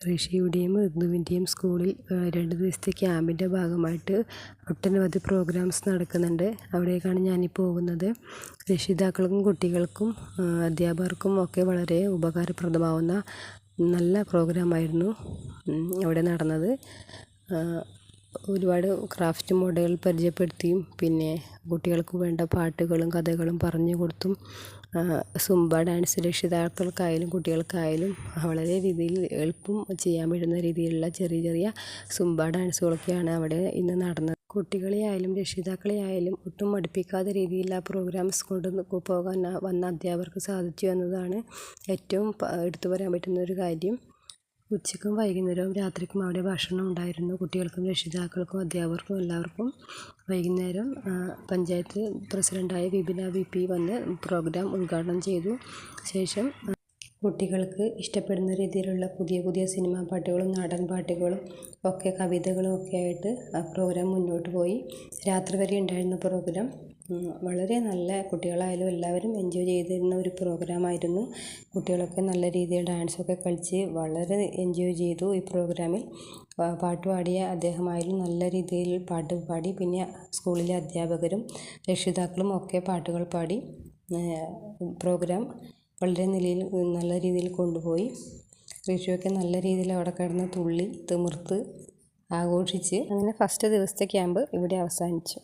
ഋഷിയുടെയും ഋതുവിൻ്റെയും സ്കൂളിൽ 2 ദിവസത്തെ ക്യാമ്പിൻ്റെ ഭാഗമായിട്ട് ഒട്ടനവധി പ്രോഗ്രാംസ് നടക്കുന്നുണ്ട്. അവിടേക്കാണ് ഞാനിപ്പോൾ പോകുന്നത്. രക്ഷിതാക്കൾക്കും കുട്ടികൾക്കും അധ്യാപകർക്കും ഒക്കെ വളരെ ഉപകാരപ്രദമാവുന്ന നല്ല പ്രോഗ്രാമായിരുന്നു അവിടെ നടന്നത്. ഒരുപാട് ക്രാഫ്റ്റ് മോഡലുകൾ പരിചയപ്പെടുത്തിയും പിന്നെ കുട്ടികൾക്ക് വേണ്ട പാട്ടുകളും കഥകളും പറഞ്ഞു കൊടുത്തും സുംബ ഡാൻസ് രക്ഷിതാക്കൾക്കായാലും കുട്ടികൾക്കായാലും വളരെ രീതിയിൽ എളുപ്പം ചെയ്യാൻ പറ്റുന്ന രീതിയിലുള്ള ചെറിയ ചെറിയ സുംബ ഡാൻസുകളൊക്കെയാണ് അവിടെ ഇന്ന് നടന്നത്. കുട്ടികളെയായാലും രക്ഷിതാക്കളെയായാലും ഒട്ടും മടുപ്പിക്കാത്ത രീതിയിൽ ആ പ്രോഗ്രാംസ് കൊണ്ടുപോകാൻ വന്ന അധ്യാപകർക്ക് സാധിച്ചു എന്നതാണ് ഏറ്റവും എടുത്തു പറയാൻ പറ്റുന്ന ഒരു കാര്യം. ഉച്ചയ്ക്കും വൈകുന്നേരവും രാത്രിക്കും അവിടെ ഭക്ഷണം ഉണ്ടായിരുന്നു. കുട്ടികൾക്കും രക്ഷിതാക്കൾക്കും അധ്യാപകർക്കും എല്ലാവർക്കും. വൈകുന്നേരം പഞ്ചായത്ത് പ്രസിഡൻ്റായ വിപിന VP വന്ന് പ്രോഗ്രാം ഉദ്ഘാടനം ചെയ്തു. ശേഷം കുട്ടികൾക്ക് ഇഷ്ടപ്പെടുന്ന രീതിയിലുള്ള പുതിയ പുതിയ സിനിമാ പാട്ടുകളും നാടൻ പാട്ടുകളും ഒക്കെ കവിതകളും ഒക്കെ ആയിട്ട് ആ പ്രോഗ്രാം മുന്നോട്ട് പോയി. രാത്രി വരെ ഉണ്ടായിരുന്ന പ്രോഗ്രാം വളരെ നല്ല, കുട്ടികളായാലും എല്ലാവരും എൻജോയ് ചെയ്തിരുന്ന ഒരു പ്രോഗ്രാമായിരുന്നു. കുട്ടികളൊക്കെ നല്ല രീതിയിൽ ഡാൻസൊക്കെ കളിച്ച് വളരെ എൻജോയ് ചെയ്തു. ഈ പ്രോഗ്രാമിൽ പാട്ട് പാടിയ അദ്ദേഹമായാലും നല്ല രീതിയിൽ പാട്ട് പാടി. പിന്നെ സ്കൂളിലെ അധ്യാപകരും രക്ഷിതാക്കളും ഒക്കെ പാട്ടുകൾ പാടി പ്രോഗ്രാം വളരെ നല്ല രീതിയിൽ കൊണ്ടുപോയി. ഋഷിയൊക്കെ നല്ല രീതിയിൽ അവിടെ കിടന്ന് തുള്ളി തിമിർത്ത് ആഘോഷിച്ച് അങ്ങനെ ഫസ്റ്റ് ദിവസത്തെ ക്യാമ്പ് ഇവിടെ അവസാനിച്ചു.